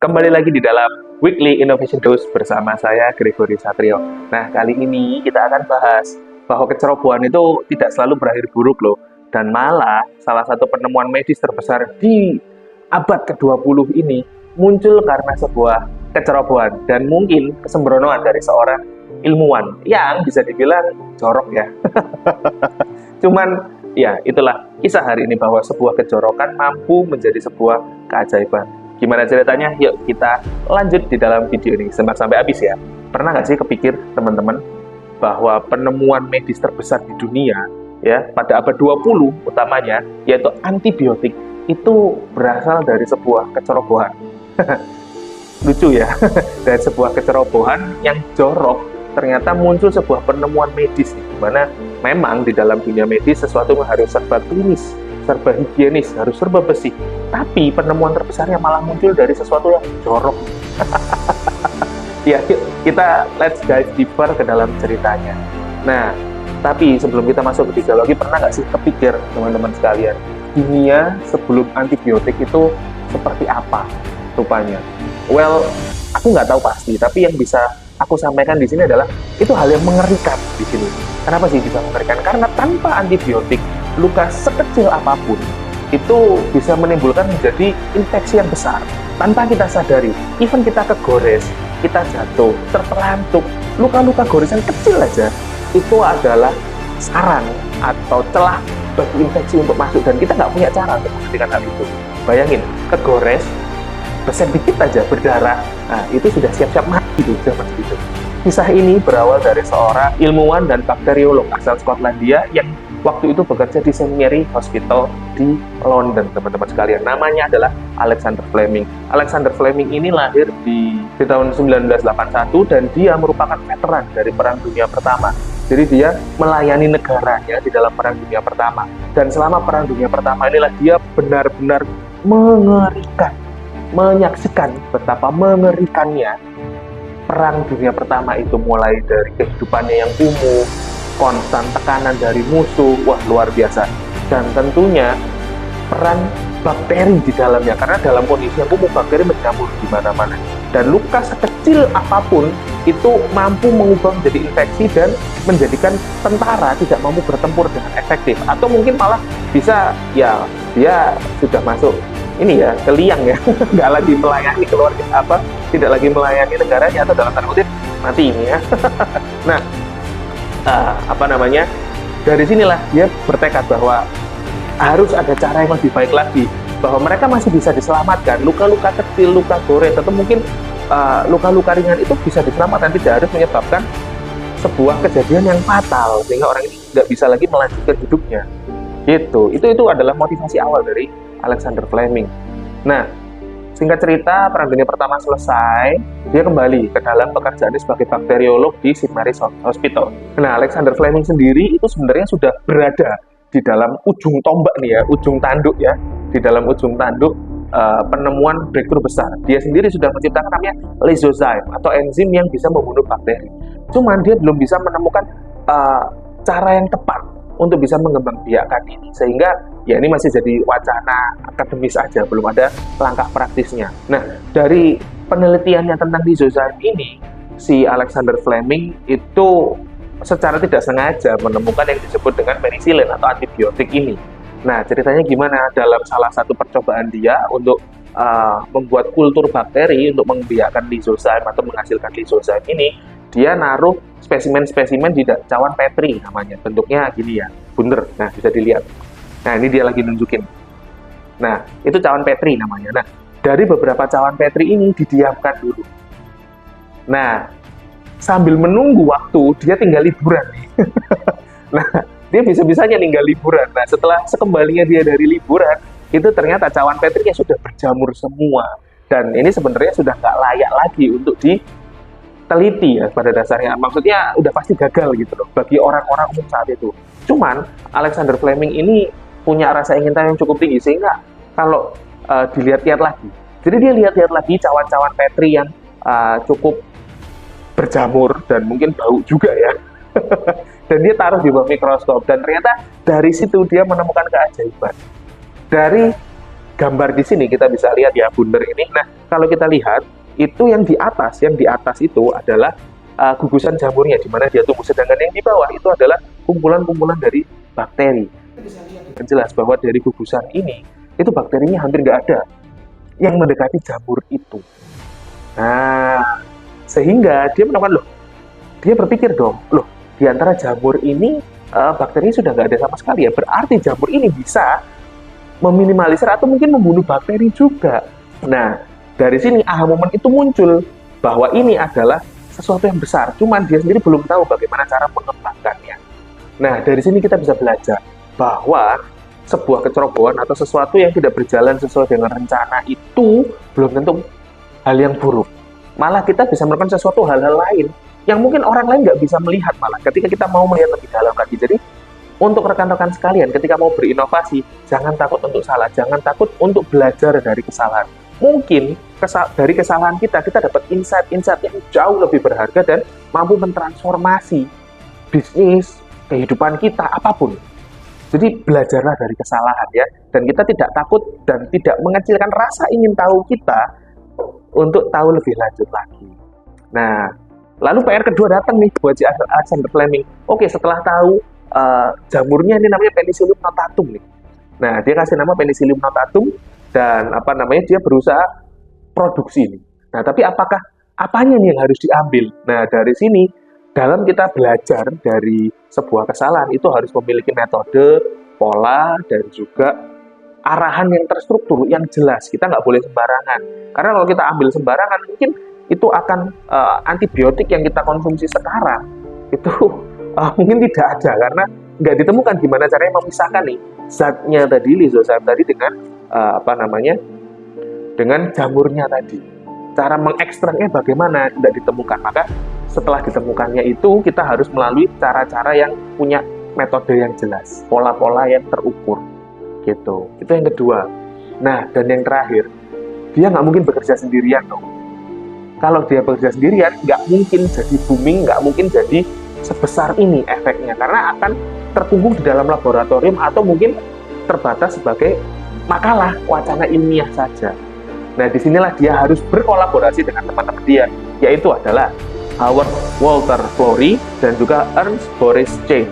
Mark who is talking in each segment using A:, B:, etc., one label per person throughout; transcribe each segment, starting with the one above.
A: Kembali lagi di dalam Weekly Innovation Dose bersama saya, Gregory Satrio. Nah, kali ini kita akan bahas bahwa kecerobohan itu tidak selalu berakhir buruk loh. Dan malah salah satu penemuan medis terbesar di abad ke-20 ini muncul karena sebuah kecerobohan dan mungkin kesembronoan dari seorang ilmuwan yang bisa dibilang jorok ya. Cuman ya itulah kisah hari ini bahwa sebuah kejorokan mampu menjadi sebuah keajaiban. Gimana ceritanya? Yuk kita lanjut di dalam video ini, simak sampai habis ya. Pernah nggak sih kepikir teman-teman bahwa penemuan medis terbesar di dunia ya pada abad 20 utamanya yaitu antibiotik itu berasal dari sebuah kecerobohan. Lucu ya, dari sebuah kecerobohan yang jorok ternyata muncul sebuah penemuan medis di mana memang di dalam dunia medis sesuatu yang harus serba klinis, serba higienis, harus serba bersih. Tapi penemuan terbesarnya malah muncul dari sesuatu yang jorok. Ya, kita let's dive deeper ke dalam ceritanya. Nah, tapi sebelum kita masuk ke fisiologi, pernah nggak sih kepikir teman-teman sekalian, dunia sebelum antibiotik itu seperti apa rupanya? Well, aku nggak tahu pasti, tapi yang bisa aku sampaikan di sini adalah itu hal yang mengerikan di sini. Kenapa sih bisa mengerikan? Karena tanpa antibiotik, luka sekecil apapun itu bisa menimbulkan menjadi infeksi yang besar tanpa kita sadari. Even kita kegores, kita jatuh, terpelantuk, luka-luka goresan kecil aja itu adalah sarang atau celah bagi infeksi untuk masuk dan kita nggak punya cara untuk menghentikan hal itu. Bayangin, kegores, beset dikit aja berdarah, nah itu sudah siap-siap mati tuh zaman itu. Kisah ini berawal dari seorang ilmuwan dan bakteriolog asal Skotlandia yang waktu itu bekerja di St. Mary Hospital di London, teman-teman sekalian. Namanya adalah Alexander Fleming. Alexander Fleming ini lahir di tahun 1981 dan dia merupakan veteran dari Perang Dunia Pertama. Jadi dia melayani negaranya di dalam Perang Dunia Pertama. Dan selama Perang Dunia Pertama inilah dia benar-benar mengerikan, menyaksikan betapa mengerikannya Perang Dunia Pertama itu, mulai dari kehidupannya yang kumuh, konstan tekanan dari musuh, wah luar biasa. Dan tentunya peran bakteri di dalamnya, karena dalam kondisi yang kumuh bakteri menjamur di mana-mana. Dan luka sekecil apapun itu mampu mengubah menjadi infeksi dan menjadikan tentara tidak mampu bertempur dengan efektif, atau mungkin malah bisa ya dia sudah masuk ini ya ke liang ya, nggak lagi melayani keluarga tidak lagi melayani negaranya, atau dalam tanda kutip mati ini ya. Nah, dari sinilah dia bertekad bahwa harus ada cara yang lebih baik lagi, bahwa mereka masih bisa diselamatkan. Luka-luka kecil, luka gores, atau mungkin luka-luka ringan itu bisa diselamatkan, tidak harus menyebabkan sebuah kejadian yang fatal sehingga orang ini nggak bisa lagi melanjutkan hidupnya. Gitu. Itu adalah motivasi awal dari Alexander Fleming. Nah, singkat cerita, Perang Dunia Pertama selesai, dia kembali ke dalam pekerjaannya sebagai bakteriolog di St. Mary's Hospital. Nah, Alexander Fleming sendiri itu sebenarnya sudah berada di dalam ujung tombak nih ya, ujung tanduk ya, di dalam ujung tanduk penemuan breakthrough besar. Dia sendiri sudah menciptakan namanya lysozyme atau enzim yang bisa membunuh bakteri. Cuman dia belum bisa menemukan cara yang tepat untuk bisa mengembangbiakkan ini, sehingga ya ini masih jadi wacana akademis aja, belum ada langkah praktisnya. Nah, dari penelitiannya tentang lysozyme ini, si Alexander Fleming itu secara tidak sengaja menemukan yang disebut dengan penicillin atau antibiotik ini. Nah, ceritanya gimana? Dalam salah satu percobaan dia untuk membuat kultur bakteri untuk membiakkan lysozyme atau menghasilkan lysozyme ini, dia naruh spesimen-spesimen di cawan Petri namanya. Bentuknya gini ya, bunder. Nah, bisa dilihat. Nah, ini dia lagi nunjukin. Nah, itu cawan Petri namanya. Nah, dari beberapa cawan Petri ini didiamkan dulu. Nah, sambil menunggu waktu, dia tinggal liburan nih. Nah, dia bisa-bisanya tinggal liburan. Nah, setelah sekembalinya dia dari liburan, itu ternyata cawan Petrinya sudah berjamur semua. Dan ini sebenarnya sudah nggak layak lagi untuk diteliti ya pada dasarnya. Maksudnya udah pasti gagal gitu loh bagi orang-orang umum saat itu. Cuman Alexander Fleming ini punya rasa ingin tahu yang cukup tinggi, sehingga kalau dilihat-lihat lagi, jadi dia lihat-lihat lagi cawan-cawan Petri yang cukup berjamur dan mungkin bau juga ya. Dan dia taruh di bawah mikroskop, dan ternyata dari situ dia menemukan keajaiban. Dari gambar di sini kita bisa lihat ya bundar ini. Nah, kalau kita lihat itu yang di atas itu adalah gugusan jamurnya di mana dia tumbuh, sedangkan yang di bawah itu adalah kumpulan-kumpulan dari bakteri. Dan jelas bahwa dari gugusan ini itu bakterinya hampir nggak ada yang mendekati jamur itu. Nah, sehingga dia menemukan, dia berpikir dong, di antara jamur ini bakterinya sudah nggak ada sama sekali ya, berarti jamur ini bisa meminimalisir atau mungkin membunuh bakteri juga. Nah, dari sini aha momen itu muncul bahwa ini adalah sesuatu yang besar, cuman dia sendiri belum tahu bagaimana cara mengembangkannya. Nah, dari sini kita bisa belajar bahwa sebuah kecerobohan atau sesuatu yang tidak berjalan sesuai dengan rencana itu belum tentu hal yang buruk. Malah kita bisa melakukan sesuatu hal-hal lain yang mungkin orang lain nggak bisa melihat malah ketika kita mau melihat lebih dalam lagi. Jadi untuk rekan-rekan sekalian, ketika mau berinovasi, jangan takut untuk salah, jangan takut untuk belajar dari kesalahan. Mungkin dari kesalahan kita dapat insight-insight yang jauh lebih berharga dan mampu mentransformasi bisnis, kehidupan kita, apapun. Jadi belajarlah dari kesalahan ya, dan kita tidak takut dan tidak mengecilkan rasa ingin tahu kita untuk tahu lebih lanjut lagi. Nah, lalu PR kedua datang nih buat si Alexander Fleming. Oke, setelah tahu jamurnya ini namanya Penicillium notatum nih. Nah, dia kasih nama Penicillium notatum dan dia berusaha produksi ini. Nah, tapi apanya nih yang harus diambil? Nah, dari sini dalam kita belajar dari sebuah kesalahan itu harus memiliki metode, pola, dan juga arahan yang terstruktur, yang jelas. Kita nggak boleh sembarangan. Karena kalau kita ambil sembarangan, mungkin itu akan antibiotik yang kita konsumsi sekarang itu mungkin tidak ada, karena nggak ditemukan gimana caranya memisahkan nih zatnya tadi, lisozyme tadi dengan dengan jamurnya tadi. Cara mengekstraknya bagaimana tidak ditemukan. Maka setelah ditemukannya itu kita harus melalui cara-cara yang punya metode yang jelas, pola-pola yang terukur gitu. Itu yang kedua. Nah, dan yang terakhir, dia nggak mungkin bekerja sendirian dong. Kalau dia bekerja sendirian, nggak mungkin jadi booming, nggak mungkin jadi sebesar ini efeknya, karena akan terkungkung di dalam laboratorium atau mungkin terbatas sebagai makalah wacana ilmiah saja. Nah, disinilah dia harus berkolaborasi dengan teman-teman dia, yaitu adalah Howard Walter Florey dan juga Ernst Boris Chain.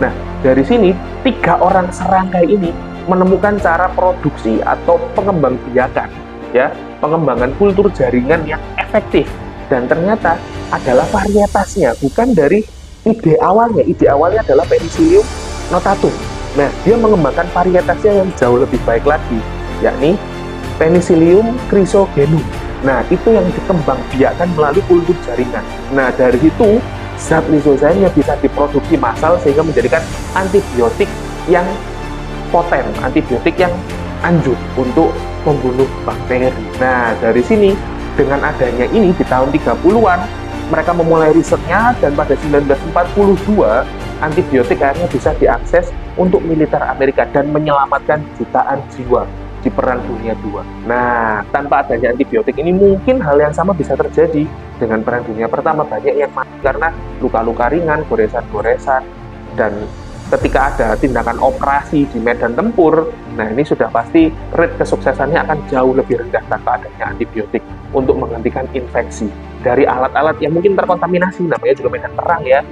A: Nah, dari sini 3 orang serangkai ini menemukan cara produksi atau pengembangbiakan, ya, pengembangan kultur jaringan yang efektif, dan ternyata adalah varietasnya, bukan dari ide awalnya. Ide awalnya adalah Penicillium notatum. Nah, dia mengembangkan varietasnya yang jauh lebih baik lagi, yakni Penicillium chrysogenum. Nah, itu yang dikembangbiakkan melalui kultur jaringan. Nah, dari itu zat lisozyme bisa diproduksi massal sehingga menjadikan antibiotik yang poten, antibiotik yang anjur untuk membunuh bakteri. Nah, dari sini dengan adanya ini di tahun 30-an mereka memulai risetnya, dan pada 1942 antibiotik akhirnya bisa diakses untuk militer Amerika dan menyelamatkan jutaan jiwa di Perang Dunia II. Nah, tanpa adanya antibiotik ini mungkin hal yang sama bisa terjadi dengan Perang Dunia Pertama. Banyak yang mati karena luka-luka ringan, goresan-goresan, dan ketika ada tindakan operasi di medan tempur, nah ini sudah pasti rate kesuksesannya akan jauh lebih rendah tanpa adanya antibiotik untuk menghentikan infeksi dari alat-alat yang mungkin terkontaminasi, namanya juga medan perang ya.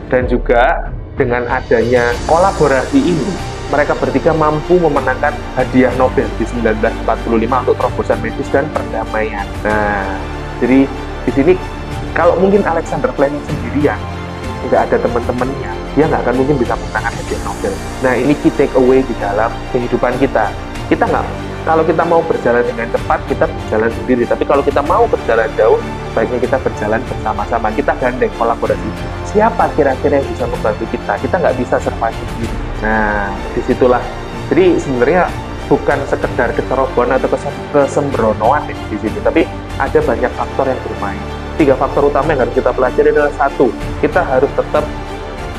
A: Dan juga dengan adanya kolaborasi ini, mereka bertiga mampu memenangkan hadiah Nobel di 1945 untuk terobosan medis dan perdamaian. Nah, jadi di sini kalau mungkin Alexander Fleming sendirian, nggak ada teman-temannya, dia nggak akan mungkin bisa memenangkan hadiah Nobel. Nah, ini key take away di dalam kehidupan kita. Kalau kita mau berjalan dengan cepat, kita berjalan sendiri. Tapi kalau kita mau berjalan jauh, baiknya kita berjalan bersama-sama. Kita gandeng, kolaborasi. Siapa kira-kira yang bisa membantu kita? Kita nggak bisa survive sendiri. Nah, disitulah. Jadi sebenarnya bukan sekedar kecerobohan atau kesembronoan di sini, tapi ada banyak faktor yang bermain. 3 faktor utama yang harus kita pelajari adalah: 1, kita harus tetap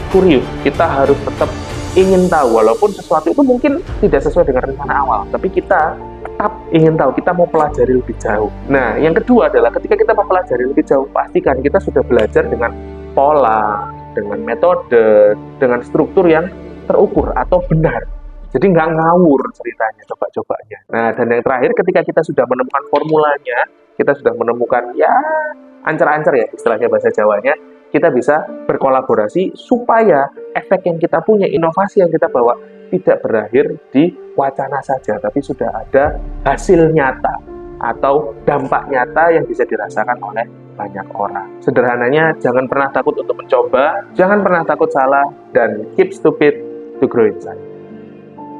A: curious, kita harus tetap ingin tahu, walaupun sesuatu itu mungkin tidak sesuai dengan rencana awal, tapi kita tetap ingin tahu, kita mau pelajari lebih jauh. Nah, yang kedua adalah ketika kita mau pelajari lebih jauh, pastikan kita sudah belajar dengan pola, dengan metode, dengan struktur yang terukur atau benar. Jadi nggak ngawur ceritanya, coba-cobanya. Nah, dan yang terakhir ketika kita sudah menemukan formulanya, kita sudah menemukan ya ancer-ancer ya istilahnya bahasa Jawanya, kita bisa berkolaborasi supaya efek yang kita punya, inovasi yang kita bawa tidak berakhir di wacana saja, tapi sudah ada hasil nyata atau dampak nyata yang bisa dirasakan oleh banyak orang. Sederhananya, jangan pernah takut untuk mencoba, jangan pernah takut salah, dan keep stupid to grow inside.